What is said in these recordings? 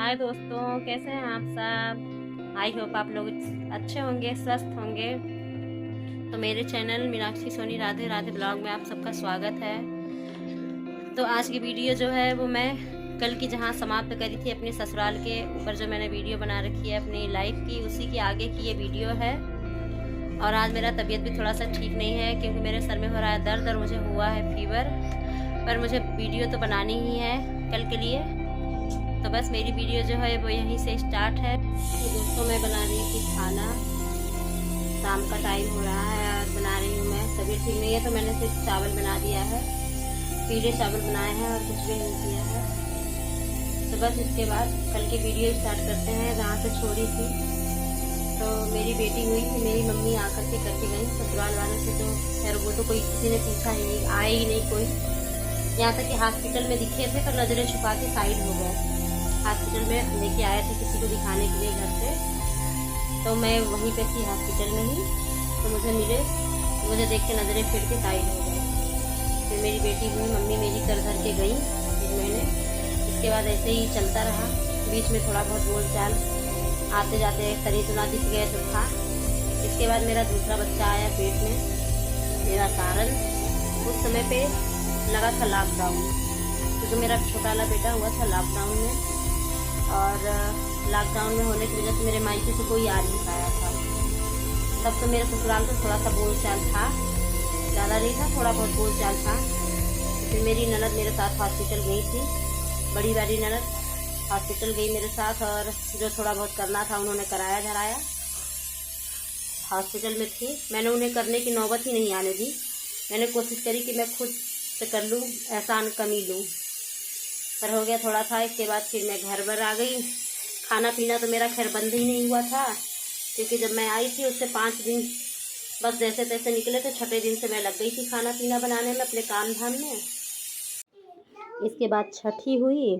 हाय दोस्तों, कैसे हैं आप सब। आई होप आप लोग अच्छे होंगे, स्वस्थ होंगे। तो मेरे चैनल मीनाक्षी सोनी राधे राधे ब्लॉग में आप सबका स्वागत है। तो आज की वीडियो जो है वो मैं कल की जहां समाप्त करी थी अपने ससुराल के ऊपर, जो मैंने वीडियो बना रखी है अपनी लाइफ की, उसी की आगे की ये वीडियो है। और आज मेरा तबीयत भी थोड़ा सा ठीक नहीं है क्योंकि मेरे सर में हो रहा है दर्द और मुझे हुआ है फीवर। पर मुझे वीडियो तो बनानी ही है कल के लिए, तो बस मेरी वीडियो जो है वो यहीं से स्टार्ट है। तो दोस्तों, मैं बना रही थी खाना, शाम का टाइम हो रहा है और बना रही हूँ मैं। तबीयत ठीक नहीं है तो मैंने सिर्फ चावल बना दिया है, पीले चावल बनाए हैं और कुछ भी नहीं किया है। तो बस इसके बाद कल की वीडियो स्टार्ट करते हैं जहाँ से छोड़ी थी। तो मेरी बेटी हुई थी, मेरी मम्मी आकर के करके गई ससुराल वालों से। तो खैर वो तो कोई किसी ने पूछा ही नहीं, आए ही नहीं कोई। यहाँ तक कि हॉस्पिटल में दिखे थे पर नज़रें छुपा के साइड हो गए। हॉस्पिटल में लेके आए थे किसी को दिखाने के लिए घर से, तो मैं वहीं पे थी हॉस्पिटल में ही। तो मुझे देख के नज़रें फिर के साइड हो गए। फिर मेरी बेटी हुई, मम्मी मेरी कर धर के गई 1 महीने। इसके बाद ऐसे ही चलता रहा, बीच में थोड़ा बहुत बोल चाल, आते जाते शरीर सुना दिख गए तो था। इसके बाद मेरा दूसरा बच्चा आया पेट में, मेरा सारन। उस समय पे लगा था लॉकडाउन, क्योंकि मेरा छोटा वाला बेटा हुआ था लॉकडाउन में। और लॉकडाउन में होने की वजह से मेरे मायके से कोई आ नहीं पाया था। तब तो मेरे ससुराल में थोड़ा सा बोल चाल था, ज़्यादा नहीं था, थोड़ा बहुत बोल चाल था। फिर मेरी ननद मेरे साथ हॉस्पिटल गई थी, बड़ी वाली ननद हॉस्पिटल गई मेरे साथ, और जो थोड़ा बहुत करना था उन्होंने कराया धराया। हॉस्पिटल में थी, मैंने उन्हें करने की नौबत ही नहीं आने दी। मैंने कोशिश करी कि मैं खुद से कर लूँ, एहसान कमी लूँ, पर हो गया थोड़ा था। इसके बाद फिर मैं घर पर आ गई। खाना पीना तो मेरा खैर बंद ही नहीं हुआ था, क्योंकि जब मैं आई थी उससे 5 दिन बस जैसे तैसे निकले थे। 6ठे दिन से मैं लग गई थी खाना पीना बनाने में, अपने काम धाम में। इसके बाद छठी हुई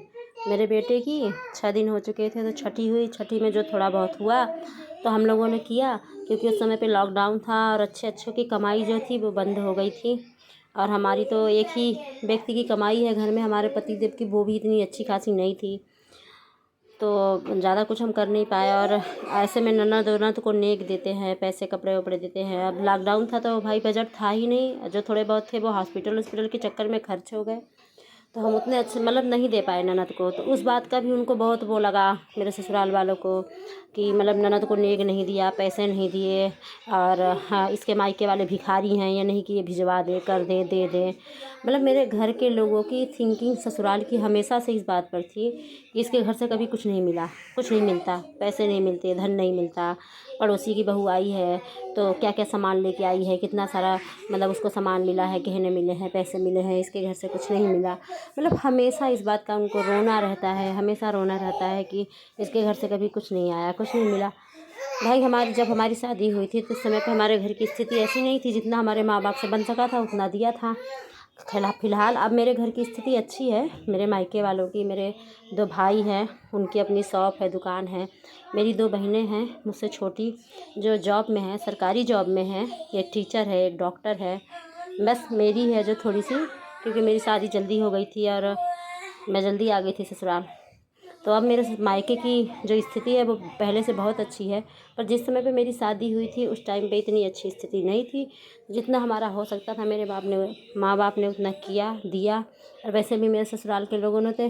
मेरे बेटे की, 6 दिन हो चुके थे तो छठी हुई। छठी में जो थोड़ा बहुत हुआ तो हम लोगों ने किया, क्योंकि उस समय पे लॉकडाउन था और अच्छों की कमाई जो थी वो बंद हो गई थी। और हमारी तो एक ही व्यक्ति की कमाई है घर में, हमारे पतिदेव की, वो भी इतनी अच्छी खासी नहीं थी, तो ज़्यादा कुछ हम कर नहीं पाए। और ऐसे में ननद को नेक देते हैं, पैसे कपड़े वपड़े देते हैं। अब लॉकडाउन था तो भाई बजट था ही नहीं, जो थोड़े बहुत थे वो हॉस्पिटल के चक्कर में खर्च हो गए। तो हम उतने अच्छे मतलब नहीं दे पाए ननद को। तो उस बात का भी उनको बहुत वो लगा, मेरे ससुराल वालों को, कि मतलब ननद को नेक नहीं दिया, पैसे नहीं दिए, और हाँ इसके मायके वाले भिखारी हैं, या नहीं कि ये भिजवा दे, कर दे, दे दे। मतलब मेरे घर के लोगों की थिंकिंग ससुराल की हमेशा से इस बात पर थी कि इसके घर से कभी कुछ नहीं मिला, कुछ नहीं मिलता, पैसे नहीं मिलते, धन नहीं मिलता। पड़ोसी की बहू आई है तो क्या क्या सामान लेके आई है, कितना सारा मतलब उसको सामान मिला है, गहने मिले हैं, पैसे मिले हैं, इसके घर से कुछ नहीं मिला। मतलब हमेशा इस बात का उनको रोना रहता है, हमेशा रोना रहता है कि इसके घर से कभी कुछ नहीं आया, कुछ नहीं मिला। भाई जब हमारी शादी हुई थी तो उस समय पे हमारे घर की स्थिति ऐसी नहीं थी, जितना हमारे माँ बाप से बन सका था उतना दिया था। फिलहाल अब मेरे घर की स्थिति अच्छी है, मेरे मायके वालों की। मेरे 2 भाई हैं, उनकी अपनी शॉप है, दुकान है। मेरी 2 बहनें हैं मुझसे छोटी, जो जॉब में है, सरकारी जॉब में है। एक टीचर है, एक डॉक्टर है। बस मेरी है जो थोड़ी सी, क्योंकि मेरी शादी जल्दी हो गई थी और मैं जल्दी आ गई थी ससुराल। तो अब मेरे मायके की जो स्थिति है वो पहले से बहुत अच्छी है, पर जिस समय पे मेरी शादी हुई थी उस टाइम पे इतनी अच्छी स्थिति नहीं थी। जितना हमारा हो सकता था मेरे माँ बाप ने उतना किया, दिया। और वैसे भी मेरे ससुराल के लोगों ने तो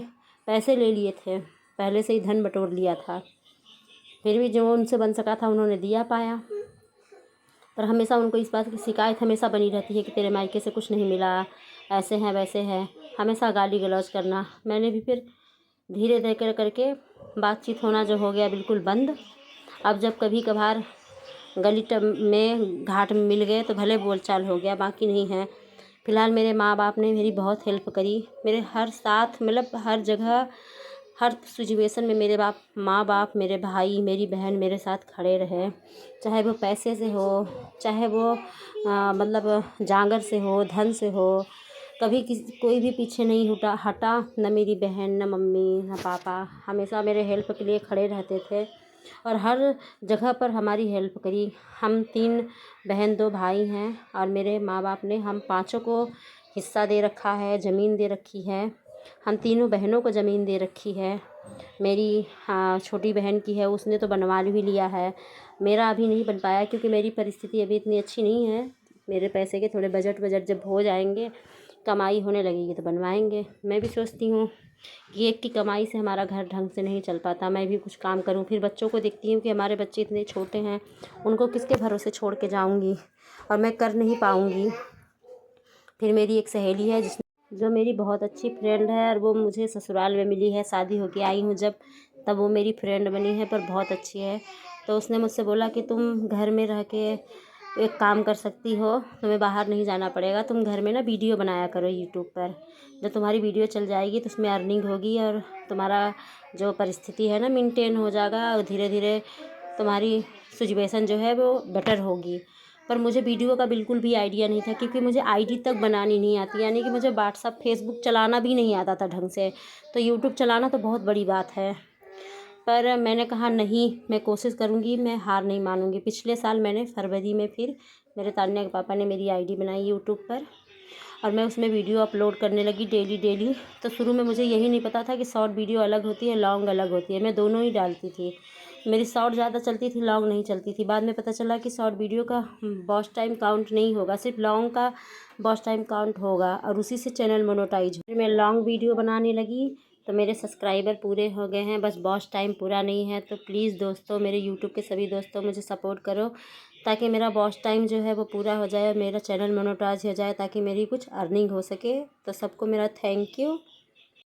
पैसे ले लिए थे, पहले से ही धन बटोर लिया था, फिर भी जो उनसे बन सका था उन्होंने दिया पाया। पर हमेशा उनको इस बात की शिकायत हमेशा बनी रहती है कि तेरे मायके से कुछ नहीं मिला, ऐसे हैं वैसे हैं, हमेशा गाली गलौज करना। मैंने भी फिर धीरे धीरे करके बातचीत होना जो हो गया बिल्कुल बंद। अब जब कभी कभार गली में घाट में मिल गए तो भले बोलचाल हो गया, बाकी नहीं है। फ़िलहाल मेरे माँ बाप ने मेरी बहुत हेल्प करी, मेरे हर साथ, मतलब हर जगह, हर सिचुएशन में मेरे माँ बाप, मेरे भाई, मेरी बहन मेरे साथ खड़े रहे। चाहे वो पैसे से हो, चाहे वो मतलब जांगर से हो, धन से हो, कभी कोई भी पीछे नहीं हटा। न मेरी बहन, न मम्मी, न पापा, हमेशा मेरे हेल्प के लिए खड़े रहते थे और हर जगह पर हमारी हेल्प करी। हम 3 बहन 2 भाई हैं और मेरे माँ बाप ने हम पाँचों को हिस्सा दे रखा है, ज़मीन दे रखी है। हम तीनों बहनों को ज़मीन दे रखी है। मेरी हाँ छोटी बहन की है, उसने तो बनवा भी लिया है। मेरा अभी नहीं बन पाया क्योंकि मेरी परिस्थिति अभी इतनी अच्छी नहीं है। मेरे पैसे के थोड़े बजट जब हो जाएंगे, कमाई होने लगेगी तो बनवाएंगे। मैं भी सोचती हूँ कि एक की कमाई से हमारा घर ढंग से नहीं चल पाता, मैं भी कुछ काम करूँ। फिर बच्चों को देखती हूँ कि हमारे बच्चे इतने छोटे हैं, उनको किसके भरोसे छोड़ के जाऊँगी और मैं कर नहीं पाऊँगी। फिर मेरी एक सहेली है जो मेरी बहुत अच्छी फ्रेंड है, और वो मुझे ससुराल में मिली है, शादी होके आई हूँ जब, तब वो मेरी फ्रेंड बनी है, पर बहुत अच्छी है। तो उसने मुझसे बोला कि तुम घर में रह के एक काम कर सकती हो, तुम्हें बाहर नहीं जाना पड़ेगा, तुम घर में ना वीडियो बनाया करो यूट्यूब पर। जब तुम्हारी वीडियो चल जाएगी तो उसमें अर्निंग होगी और तुम्हारा जो परिस्थिति है ना मेंटेन हो जाएगा, और धीरे धीरे तुम्हारी सिचुएशन जो है वो बेटर होगी। पर मुझे वीडियो का बिल्कुल भी आइडिया नहीं था, क्योंकि मुझे आईडी तक बनानी नहीं आती, यानी कि मुझे व्हाट्सअप फेसबुक चलाना भी नहीं आता था ढंग से, तो यूट्यूब चलाना तो बहुत बड़ी बात है। पर मैंने कहा नहीं, मैं कोशिश करूँगी, मैं हार नहीं मानूँगी। पिछले साल मैंने फरवरी में फिर मेरे तान्या के पापा ने मेरी आईडी बनाई यूट्यूब पर, और मैं उसमें वीडियो अपलोड करने लगी डेली। तो शुरू में मुझे यही नहीं पता था कि शॉर्ट वीडियो अलग होती है, लॉन्ग अलग होती है। मैं दोनों ही डालती थी, मेरी शॉर्ट ज़्यादा चलती थी, लॉन्ग नहीं चलती थी। बाद में पता चला कि शॉर्ट वीडियो का वॉच टाइम काउंट नहीं होगा, सिर्फ लॉन्ग का वॉच टाइम काउंट होगा, और उसी से चैनल मोनेटाइज। फिर मैं लॉन्ग वीडियो बनाने लगी तो मेरे सब्सक्राइबर पूरे हो गए हैं, बस वॉच टाइम पूरा नहीं है। तो प्लीज़ दोस्तों, मेरे यूट्यूब के सभी दोस्तों, मुझे सपोर्ट करो ताकि मेरा वॉच टाइम जो है वो पूरा हो जाए और मेरा चैनल मोनेटाइज हो जाए, ताकि मेरी कुछ अर्निंग हो सके। तो सबको मेरा थैंक यू।